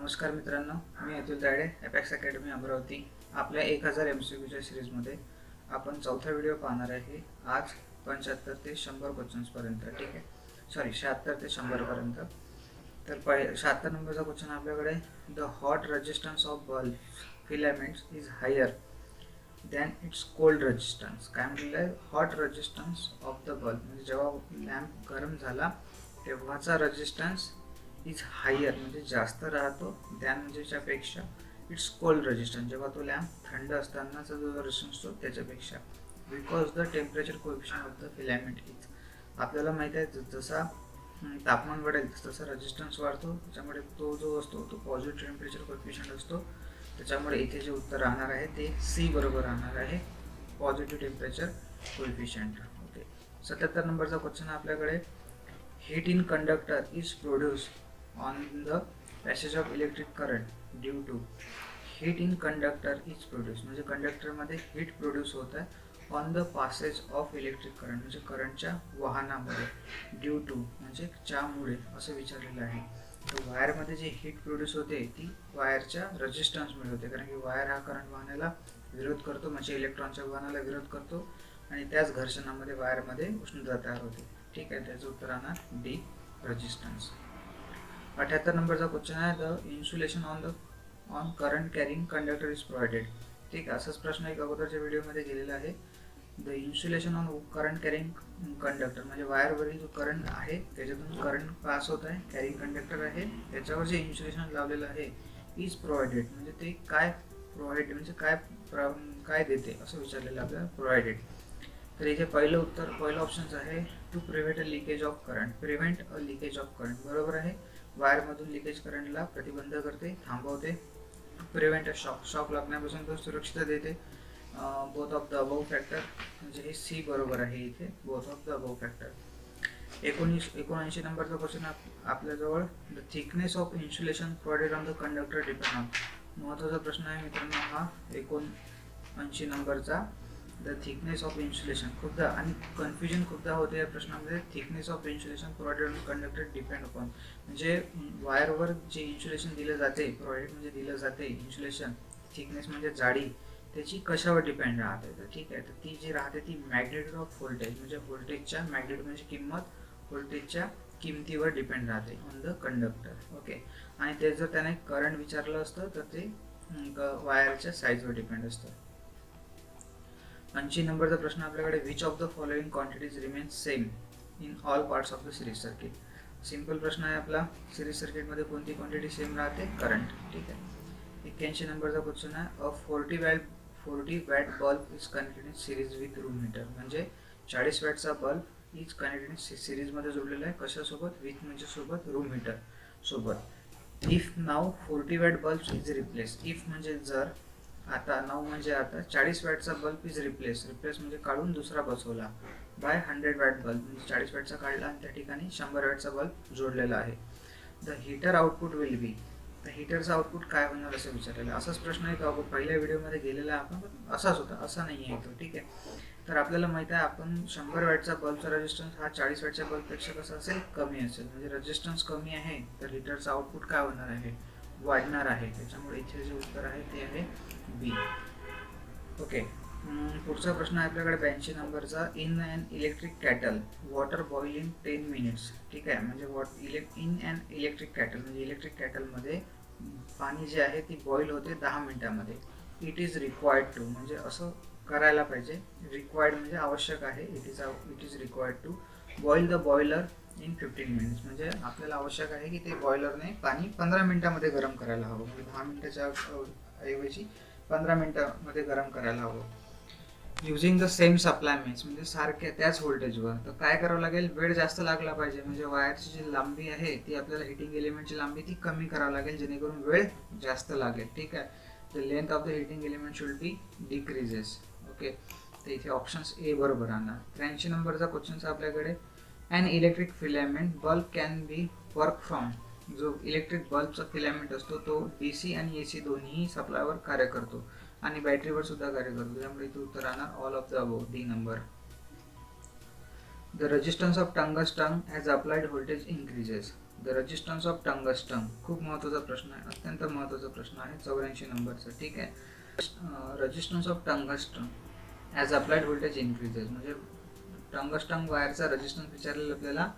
नमस्कार मित्रांनो, मी Atul Tayde, apex academy Amravati. आपल्या 1000 MCQच्या सिरीजमध्ये आपण चौथा व्हिडिओ पाहणार आहे. आज 75 ते 100 क्वेश्चन्सपर्यंत. ठीक आहे, सॉरी 76 ते 100 पर्यंत. तर 76 नंबरचा क्वेश्चन आपल्याकडे, the hot resistance of bulb filaments is higher than its cold resistance. काय म्हटलेलं आहे? Hot resistance of the bulb म्हणजे जेव्हा लॅम्प गरम झाला तेव्हाचा रेजिस्टन्स इज हायर म्हणजे जास्त राहतो, दॅन म्हणजेच्या पेक्षा इट्स कोल्ड रेजिस्टन्स जेव्हा तो लॅम्प थंड असतानाचा जो रेजिस्टन्स असतो त्याच्यापेक्षा. Because the temperature coefficient of the filament is. आपल्याला माहीत आहे जसा तापमान वाढेल तसा रेजिस्टन्स वाढतो, त्याच्यामुळे तो जो असतो तो पॉझिटिव्ह टेम्परेचर कोएफिशियंट असतो. त्याच्यामुळे इथे जे उत्तर राहणार आहे ते सी बरोबर राहणार आहे, पॉझिटिव्ह टेम्परेचर कोएफिशियंट. ओके, 77 नंबरचा क्वेश्चन आपल्याकडे, heat in conductor is produced on the passage of electric current due to. heat in conductor is produced म्हणजे कंडक्टरमध्ये हीट प्रोड्यूस होत आहे on the passage of electric current म्हणजे करंटच्या वाहनामध्ये. Due to म्हणजे ज्यामुळे असं विचारलेलं आहे. तर वायरमध्ये जी हीट प्रोड्यूस होते ती वायरच्या रेजिस्टन्समुळे होते, कारण की वायर हा करंट वाहनाला विरोध करतो, म्हणजे इलेक्ट्रॉनच्या वाहनाला विरोध करतो आणि त्याच घर्षणामध्ये वायरमध्ये उष्णता तयार होते. ठीक आहे, त्याचं उत्तर राहणार डी, रेजिस्टन्स. 78 नंबरचा क्वेश्चन आहे, the insulation on current carrying conductor is provided. ठीक आहे, असाच प्रश्न एक अगोदरच्या व्हिडिओमध्ये गेलेला आहे. The insulation on current carrying conductor म्हणजे वायरवरील जो करंट आहे त्याच्यातून करंट पास होत आहे, कॅरिंग कंडक्टर आहे, त्याच्यावर जे इन्सुलेशन लावलेलं आहे इज प्रोव्हाइडेड म्हणजे ते काय प्रोव्हाइड म्हणजे काय देते असं विचारलेलं आपल्याला, प्रोव्हाइडेड. तर इथे पहिलं ऑप्शन आहे to prevent a leakage of current. Prevent a leakage of current बरोबर आहे, वायरमधून लिकेज करंटला प्रतिबंध करते, थांबवते. प्रिव्हेंट अ शॉक लागण्यापासून तो सुरक्षितता देते. Both of the above factor म्हणजे हे सी बरोबर आहे इथे, both of the above factor. 79 नंबरचा क्वेश्चन आपल्याजवळ, the thickness of insulation provided on the conductor depend on. महत्त्वाचा प्रश्न आहे मित्रांनो हा 79 नंबरचा. द थिकनेस ऑफ इन्सुलेशन खूपदा आणि कन्फ्युजन खूपदा होते या प्रश्नामध्ये. Thickness of insulation provided on conductor depend upon म्हणजे वायरवर जे इन्सुलेशन दिलं जाते, प्रोव्हाइडेड म्हणजे दिलं जाते इन्सुलेशन, थिकनेस म्हणजे जाडी, त्याची कशावर डिपेंड राहते. तर ठीक आहे, तर ती जी राहते ती मॅग्नेट्यूड ऑफ व्होल्टेज म्हणजे व्होल्टेजच्या मॅग्नेट्यूड म्हणजे किंमत, व्होल्टेजच्या किमतीवर डिपेंड राहते ऑन द कंडक्टर. ओके, आणि ते जर त्याने करंट विचारलं असतं तर ते वायरच्या साईजवर डिपेंड असतं. 80 नंबरचा प्रश्न आपल्याकडे, which of the following quantities remain same in all parts of the series circuit. Simple प्रश्न आहे आपला, सिरीज सर्किटमध्ये कोणती क्वांटिटी सेम राहते? करंट. ठीक आहे. 81 नंबरचा क्वेश्चन आहे, अ 40 watt bulb is connected in series with room heater म्हणजे 40 वॅटचा बल्ब इज कनेक्टेड इन सिरीजमध्ये जोडलेला आहे, कशासोबत? विथ म्हणजे सोबत, रूम हीटर सोबत. If now 40 watt bulb is replace. If म्हणजे जर, आता 9 म्हणजे आता 40 वॅटचा बल्ब इज रिप्लेस म्हणजे काढून दुसरा बसवला, बाय 100 वॅट बल्ब म्हणजे 40 वॅटचा काढला आणि त्या ठिकाणी 100 वॅटचा बल्ब जोडलेला आहे. The heater output will be. तर हीटरचा आउटपुट काय होणार असं विचारलेलं. असाच प्रश्न एक पहिल्या व्हिडिओमध्ये गेलेला आपण, पण असाच होता, असा नाही आहे तो. ठीक आहे, तर आपल्याला माहित आहे आपण 100 वॅटचा बल्बचा रेजिस्टन्स हा 40 वॅटच्या बल्बपेक्षा कसा असेल? कमी असेल. म्हणजे रेजिस्टन्स कमी आहे तर हीटरचा आउटपुट काय होणार आहे? वाढणार आहे. त्याच्यामुळे इथे जे उत्तर आहे ते आहे बी. ओके, पुढचा प्रश्न आहे आपल्याकडे 82 नंबरचा, in an electric kettle water boil in 10 minutes. ठीक आहे, म्हणजे इन अन इलेक्ट्रिक कॅटल म्हणजे इलेक्ट्रिक कॅटलमध्ये पाणी जे आहे ती बॉईल होते 10 मिनिटामध्ये. इट इज रिक्वायर्ड टू म्हणजे असं करायला पाहिजे, रिक्वायर्ड म्हणजे आवश्यक आहे, it is required to boil the boiler in 15 minutes म्हणजे आपल्याला आवश्यक आहे की ते बॉयलरने पाणी 15 मिनिटामध्ये गरम करायला हवं, म्हणजे 10 मिनिटाच्या ऐवजी 15 मिनिटामध्ये गरम करायला हवं. Using the same supply means म्हणजे सारख्या त्याच व्होल्टेजवर. तर काय करावं लागेल? वेळ जास्त लागला पाहिजे म्हणजे वायरची जी लांबी आहे ती आपल्याला हिटिंग एलिमेंटची लांबी ती कमी करावी लागेल जेणेकरून वेळ जास्त लागेल. ठीक आहे, the length of the heating element should be decreases. Okay, तर इथे ऑप्शन्स ए बरोबर राहणार. 83 नंबरचा क्वेश्चन आपल्याकडे, an electric filament bulb can be work from. जो इलेक्ट्रिक बल्बचा फिलामेंट असतो तो DC आणि AC दोन्ही सप्लायवर कार्य करतो आणि बॅटरीवर सुद्धा कार्य करतो, त्यामुळे इथे उत्तर राहणार all of the above, D number. The resistance of tungsten as applied voltage increases. The resistance of tungsten, खूप महत्त्वाचा प्रश्न आहे, अत्यंत महत्त्वाचा प्रश्न आहे 84 नंबरचा. ठीक आहे. Resistance of tungsten as applied voltage increases, म्हणजे टंगस्टन वायरचा रेजिस्टन्स विचारलेला आपल्याला.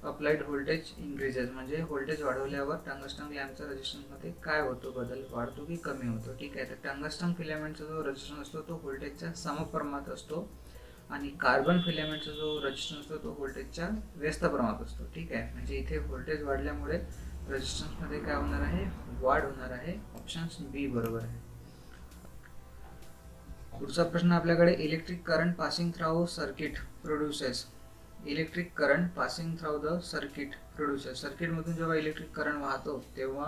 अप्लाइड व्होल्टेज इन्क्रीजेस म्हणजे व्होल्टेज वाढवल्यावर टंगस्टन लॅम्पचा रेजिस्टन्समध्ये काय होतो, बदल वाढतो की कमी होतो. ठीक आहे. तर टंगस्टन फिलामेंटचा जो रेजिस्टन्स असतो तो व्होल्टेजच्या समप्रमाणात असतो आणि कार्बन फिलामेंटचा जो रेजिस्टन्स असतो तो व्होल्टेजच्या व्यस्त प्रमाणात असतो. ठीक आहे. म्हणजे इथे व्होल्टेज वाढल्यामुळे रेजिस्टन्समध्ये काय होणार आहे, वाढ होणार आहे. ऑप्शन बी बरोबर आहे. पुढचा प्रश्न आपल्याकडे, electric current passing through circuit produces. Electric current passing through the circuit produces, सर्किटमधून जेव्हा इलेक्ट्रिक करंट वाहतो तेव्हा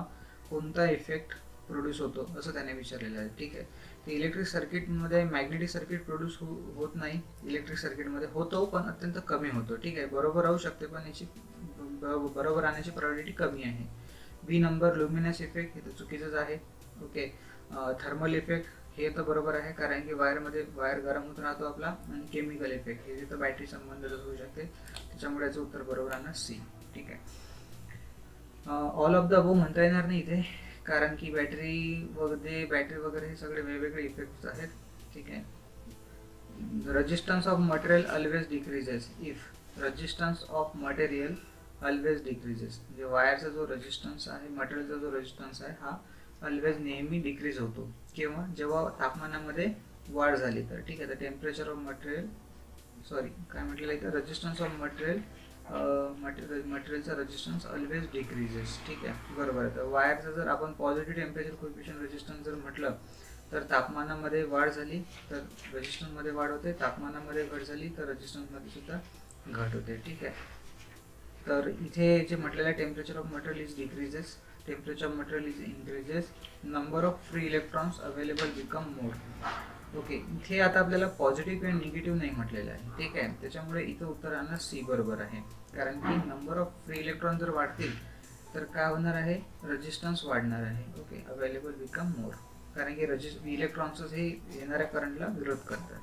कोणता इफेक्ट प्रोड्यूस होतो असं त्याने विचारलेलं आहे. ठीक आहे. तर इलेक्ट्रिक सर्किटमध्ये मॅग्नेटिक सर्किट प्रोड्यूस होत नाही, इलेक्ट्रिक सर्किटमध्ये होतो पण अत्यंत कमी होतो. ठीक आहे. बरोबर राहू शकते पण याची बरोबर राहण्याची प्रोबॅबिलिटी कमी आहे. बी नंबर, लुमिनस इफेक्ट, हे तर चुकीचंच आहे. ओके. थर्मल इफेक्ट हे तर बरोबर आहे, कारण की वायर गरम होत राहतो आपला. आणि केमिकल इफेक्ट हे तर बॅटरी संबंधित होऊ शकते, त्याच्यामुळे याचं उत्तर बरोबर आहे सी. ठीक आहे. ऑल ऑफ द अबोव म्हणता येणार नाही इथे, कारण की बॅटरी वगैरे हे सगळे वेगवेगळे इफेक्ट्स आहेत. ठीक आहे. Resistance of material always decreases if resistance of material always decreases, म्हणजे वायरचा जो रेजिस्टन्स आहे, मटेरियलचा जो रेजिस्टन्स आहे हा ऑलवेज नेहमी डिक्रीज होतो किंवा जेव्हा तापमानामध्ये वाढ झाली तर. ठीक आहे. तर टेम्परेचर ऑफ मटेरियल, काय म्हटलेलं आहे, रेजिस्टन्स ऑफ मटेरियलचा रेजिस्टन्स ऑलवेज डिक्रीजेस. ठीक आहे. बरोबर आहे. तर वायरचं जर आपण पॉझिटिव्ह टेम्परेचर कोएफिशियंट रेजिस्टन्स जर म्हटलं तर तापमानामध्ये वाढ झाली तर रेजिस्टन्समध्ये वाढ होते, तापमानामध्ये घट झाली तर रेजिस्टन्समध्ये सुद्धा घट होते. ठीक आहे. तर इथे जे म्हटलेलं आहे, temperature of material is decreases, temperature of material is increases, number of free electrons available become more. Okay. इथे आता आपल्याला पॉझिटिव्ह किंवा निगेटिव्ह नाही म्हटलेलं आहे. ठीक आहे. त्याच्यामुळे इथं उत्तर आणणं सी बरोबर आहे, कारण की नंबर ऑफ फ्री इलेक्ट्रॉन जर वाढतील तर काय होणार आहे, रेजिस्टन्स वाढणार आहे. ओके. अवेलेबल बिकम मोर, कारण की इलेक्ट्रॉन्सच हे येणाऱ्या करंटला विरोध करतात.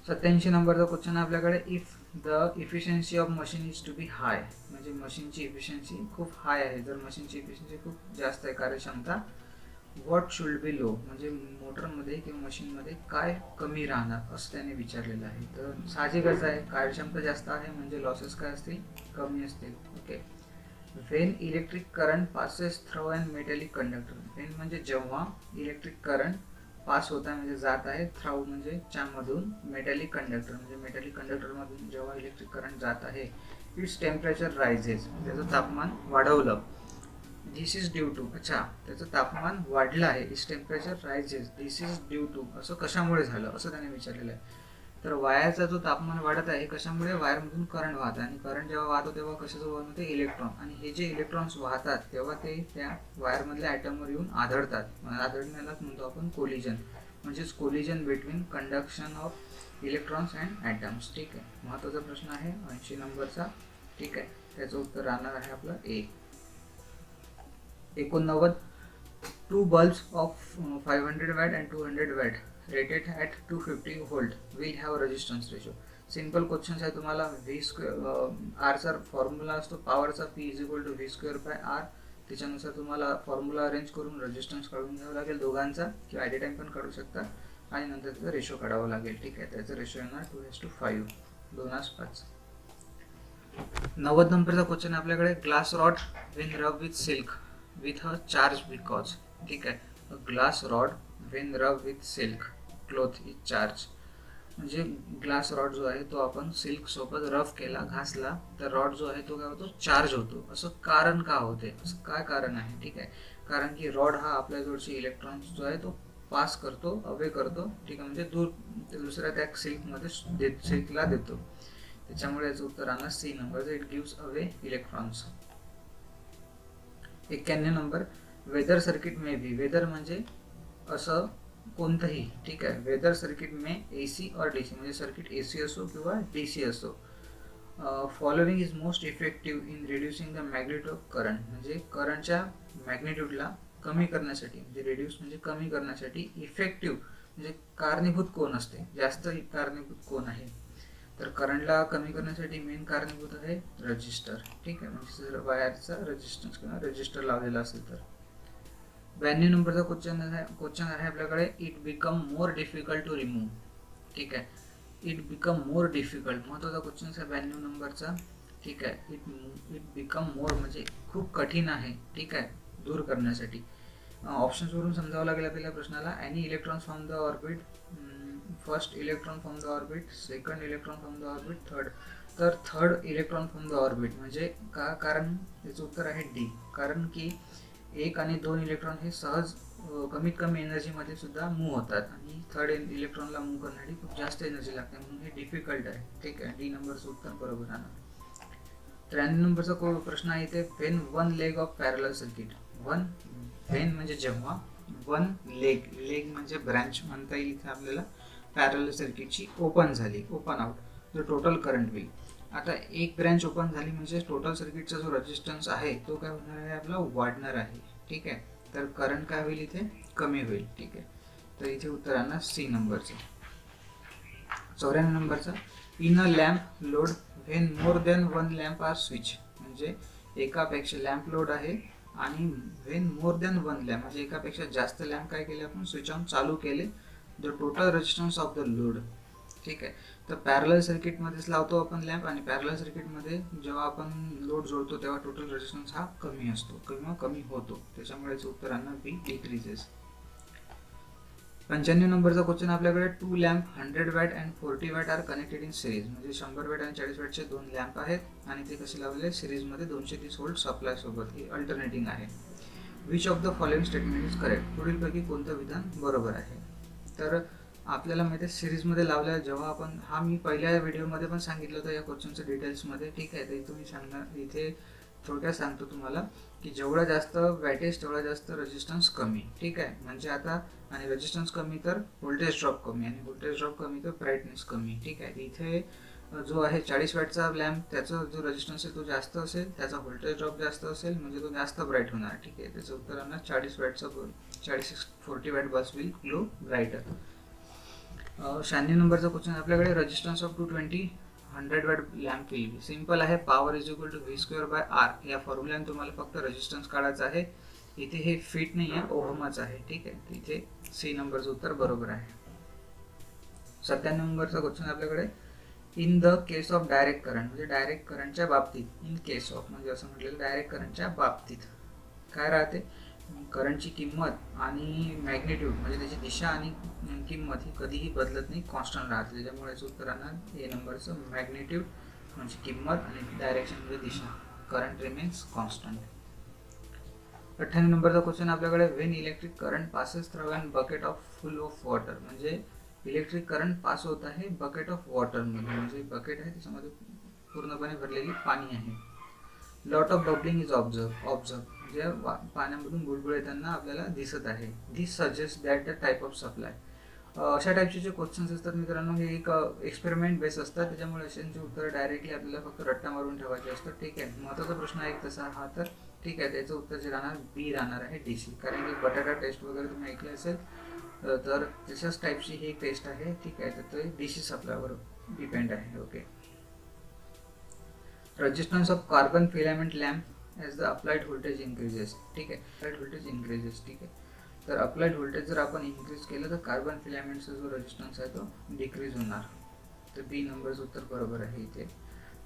87 नंबरचा क्वेश्चन आपल्याकडे, if the efficiency of machine is to be high, म्हणजे मशीनची इफिशियन्सी खूप हाय आहे, जर मशीनची इफिशियन्सी खूप जास्त आहे, कार्यक्षमता, व्हॉट शुड बी लो, म्हणजे मोटरमध्ये किंवा मशीनमध्ये काय कमी राहणार असं त्याने विचारलेलं आहे. तर साहजिकच आहे, कार्यक्षमता जास्त आहे म्हणजे लॉसेस काय असतील, कमी असतील. Okay. When electric current passes through an metallic conductor, when म्हणजे जेव्हा इलेक्ट्रिक करंट पास होत आहे म्हणजे जात आहे, थ्रू म्हणजे च्यामधून, मेटॅलिक कंडक्टर म्हणजे मेटॅलिक कंडक्टरमधून जेव्हा इलेक्ट्रिक करंट जात आहे, इट्स टेम्परेचर रायझेस, त्याचं तापमान वाढवलं. दिस इज ड्यू टू, अच्छा त्याचं तापमान वाढलं आहे, its temperature rises, this is due to, असं कशामुळे झालं असं त्याने विचारलेलं आहे. तर वायरचा जो तापमान वाढत आहे कशामुळे, वायरमधून करंट वाहत आहे आणि करंट जेव्हा वाहतो तेव्हा कशाचं वहन होते, इलेक्ट्रॉन, आणि हे जे इलेक्ट्रॉन्स वाहतात तेव्हा ते त्या वायरमधल्या ॲटमवर येऊन आदळतात. आदळण्यालाच म्हणतो आपण कोलिजन, म्हणजेच collision between conduction of electrons and atoms. ठीक आहे. महत्त्वाचा प्रश्न आहे 80 नंबरचा. ठीक आहे. त्याचं उत्तर राहणार आहे आपलं ए. 89, 2 bulbs of 500 watt and 200 watt rated at 250 volt will have resistance ratio. Simple question आहे. तुम्हाला व्ही स्क्वेअर आरचा फॉर्म्युला असतो पॉवरचा, P is equal to V square by R. त्याच्यानुसार तुम्हाला फॉर्म्युला अरेंज करून रेजिस्टन्स काढून घ्यावा लागेल दोघांचा, किंवा ॲट ए टाइम पण काढू शकता, आणि नंतर त्याचा रेशो काढावा लागेल. ठीक आहे. त्याचा रेशो येणार 2:5, 2:5. 90 नंबरचा क्वेश्चन आपल्याकडे, ग्लास रॉड वेन रब with silk with a charge because. ठीक आहे. ग्लास रॉड वेन रब with silk cloth is charge, म्हणजे ग्लास रॉड जो आहे तो आपण सिल्क सोबत रफ केला, घासला, तर रॉड जो आहे तो काय होतो, चार्ज होतो. असं कारण का होते, असं काय कारण आहे. ठीक आहे. कारण की रॉड हा आपल्याजवळचे इलेक्ट्रॉन्स जो आहे तो पास करतो, अवे करतो. ठीक आहे. म्हणजे दुसऱ्या त्या सिल्कमध्ये सिल्कला देतो, त्याच्यामुळे याचं उत्तर राहणार C number, it gives away electrons. 91 number, whether circuit may be, whether म्हणजे असं कोणतंही. ठीक आहे. वेदर सर्किट मे AC और DC, म्हणजे सर्किट AC असो किंवा DC असो. Following is most effective in reducing the magnitude of current, म्हणजे करंटच्या मॅग्निट्यूडला कमी करण्यासाठी, म्हणजे रिड्यूस म्हणजे कमी करण्यासाठी, इफेक्टिव्ह म्हणजे कारणीभूत कोण असते, जास्त कारणीभूत कोण आहे. तर करंटला कमी करण्यासाठी मेन कारणीभूत आहे रजिस्टर. ठीक आहे, म्हणजे जर वायरचा रेजिस्टन्स किंवा रजिस्टर लावलेला असेल तर. 92 नंबरचा क्वेश्चन आहे आपल्याकडे, it become more difficult to remove. ठीक आहे, इट बिकम मोर डिफिकल्ट महत्त्वाचा क्वेश्चन आहे 92 नंबरचा. ठीक आहे, इट बिकम मोर म्हणजे खूप कठीण आहे. ठीक आहे, दूर करण्यासाठी. ऑप्शन्सवरून समजावं लागेल आपल्याला प्रश्नाला. Any electrons from the orbit, first electron from the orbit, second electron from the orbit, third. तर third electron from the orbit म्हणजे का, कारण याचं उत्तर आहे डी. कारण की 1 आणि 2 इलेक्ट्रॉन हे सहज कमीत कमी एनर्जीमध्ये सुद्धा मूव्ह होतात आणि थर्ड इलेक्ट्रॉनला मूव्ह करण्यासाठी खूप जास्त एनर्जी लागते, म्हणून हे डिफिकल्ट आहे. ठीक आहे, डी नंबरचं उत्तर बरोबर राहणार. 93 नंबरचा प्रश्न आहे इथे, when one leg of parallel circuit. When म्हणजे जेव्हा, वन लेग म्हणजे ब्रँच म्हणता येईल इथे आपल्याला, पॅरलल सर्किटची ओपन झाली, ओपन आउट, जो टोटल करंट होईल. आता एक ब्रँच ओपन झाली म्हणजे टोटल सर्किटचा जो रेजिस्टन्स आहे तो काय होणार आहे, आपला वाढणार आहे. ठीक आहे, तर करंट काय होईल इथे, कमी होईल. ठीक आहे, तर इथे उत्तर आणणार सी नंबरचं. 94 नंबरचा, in a lamp load when more than one lamp are switch. म्हणजे एकापेक्षा लॅम्प लोड आहे आणि when more than one lamp म्हणजे एकापेक्षा जास्त लॅम्प काय केले आपण, स्विच ऑन चालू केले, the total resistance of the load. ठीक आहे, तर पॅरलल सर्किटमध्येच लावतो आपण लॅम्प आणि पॅरलल सर्किटमध्ये जेव्हा आपण लोड जोडतो तेव्हा टोटल रेजिस्टन्स हा कमी असतो किंवा कमी होतो, त्याच्यामुळे उत्तर आणणार बी, डिक्रीजेस. 95 नंबरचा क्वेश्चन आपल्याकडे, 2 lamp 100 watt and 40 watt are connected in series. म्हणजे 100 वॅट आणि 40 वॅटचे 2 लॅम्प आहेत आणि ते कसे लावलेले, सिरीजमध्ये 230 व्होल्ट सप्लाय सोबत. हे अल्टरनेटिंग आहे. Which of the following statement is correct. पुढीलपैकी कोणतं विधान बरोबर आहे. तर आपल्याला माहिती आहे सिरीजमध्ये लावल्या जेव्हा आपण, हा मी पहिल्या व्हिडिओमध्ये पण सांगितलं होतं या क्वेश्चनच्या डिटेल्समध्ये. ठीक आहे, तर इथं मी सांगणार, इथे थोडक्यात सांगतो तुम्हाला की जेवढा जास्त वॅटेज तेवढा जास्त रेजिस्टन्स कमी. ठीक आहे, म्हणजे आता आणि रेजिस्टन्स कमी तर व्होल्टेज ड्रॉप कमी आणि व्होल्टेज ड्रॉप कमी तर ब्राईटनेस कमी. ठीक आहे, इथे जो आहे 40 वॅटचा लॅम्प, त्याचा जो रेजिस्टन्स आहे तो जास्त असेल, त्याचा व्होल्टेज ड्रॉप जास्त असेल, म्हणजे तो जास्त ब्राईट होणार. ठीक आहे, त्याचं उत्तर आणणार 40 वॅटचा 40 watt bulb will glow brighter. 96 नंबरचा क्वेश्चन आपल्याकडे, resistance of 220 100 watt lamp will be. Simple आहे, power is equal to V square by R. या फॉर्म्युल्याने तुम्हाला फक्त रेजिस्टन्स काढायचा आहे. इथे हे फीट नाही आहे, ओहमच आहे. ठीक आहे, इथे सी नंबरचं उत्तर बरोबर आहे. 97 नंबरचा क्वेश्चन आपल्याकडे, in the case of direct current. म्हणजे डायरेक्ट करंटच्या बाबतीत, इन केस ऑफ म्हणजे असं म्हटलेलं, डायरेक्ट करंटच्या बाबतीत काय राहते, करंटची किंमत आणि मॅग्निट्यूड म्हणजे त्याची दिशा आणि किंमत ही कधीही बदलत नाही, कॉन्स्टंट राहते. त्याच्यामुळे याचं उत्तर आणणार ए नंबरचं, मॅग्निट्यूड म्हणजे किंमत आणि डायरेक्शन म्हणजे दिशा, करंट रिमेन्स कॉन्स्टंट. 98 नंबरचा क्वेश्चन आपल्याकडे, when electric current passes through an bucket of full of water. म्हणजे इलेक्ट्रिक करंट पास होत आहे बकेट ऑफ वॉटरमध्ये, म्हणजे बकेट आहे त्याच्यामध्ये पूर्णपणे भरलेली पाणी आहे. Lot of bubbling is observe म्हणजे पाण्यामधून बुडबुड येताना आपल्याला दिसत आहे. This suggest that the type of supply. अशा टाईपचे जे क्वेश्चन्स असतात मित्रांनो, हे एक एक्सपेरिमेंट बेस असतात, त्याच्यामुळे अशांचे उत्तर डायरेक्टली आपल्याला फक्त रट्टा मारून ठेवायचे असतात. ठीक आहे, महत्त्वाचा प्रश्न आहे तसा हा. तर ठीक आहे, त्याचं उत्तर जे राहणार बी राहणार आहे, DC. कारण की बटाटा टेस्ट वगैरे तुम्ही ऐकले असेल, तर तशाच टाईपची ही टेस्ट आहे. ठीक आहे, तर ते DC सप्लायवर डिपेंड आहे. Okay. Resistance of carbon filament lamp as the applied voltage increases. ठीक आहे, अप्लाइड व्होल्टेज इन्क्रीजेस. ठीक आहे, तर अप्लाइड व्होल्टेज जर आपण इन्क्रीज केलं तर कार्बन फिलामेंटचा जो रेजिस्टन्स आहे तो डिक्रीज होणार. तर बी नंबरचं उत्तर बरोबर आहे इथे.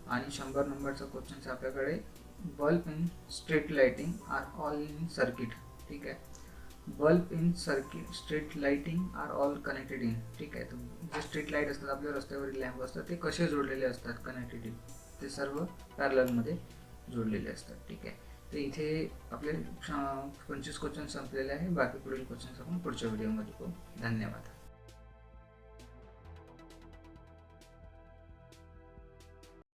आणि 100 नंबरचा क्वेश्चन आपल्याकडे, bulb in street lighting are all in circuit. ठीक आहे, bulb in circuit street lighting are all connected in. ठीक आहे, तर जे स्ट्रीट लाईट असतात आपल्या रस्त्यावरील लॅम्प असतात ते कसे जोडलेले असतात कनेक्टेड, ते सर्व पॅरललमध्ये जोडलेले असतात. ठीक आहे, तर इथे आपले 25 क्वेश्चन संपलेले आहे. बाकी पुढील क्वेश्चन्स आपण पुढच्या व्हिडिओमध्ये पाहू. धन्यवाद.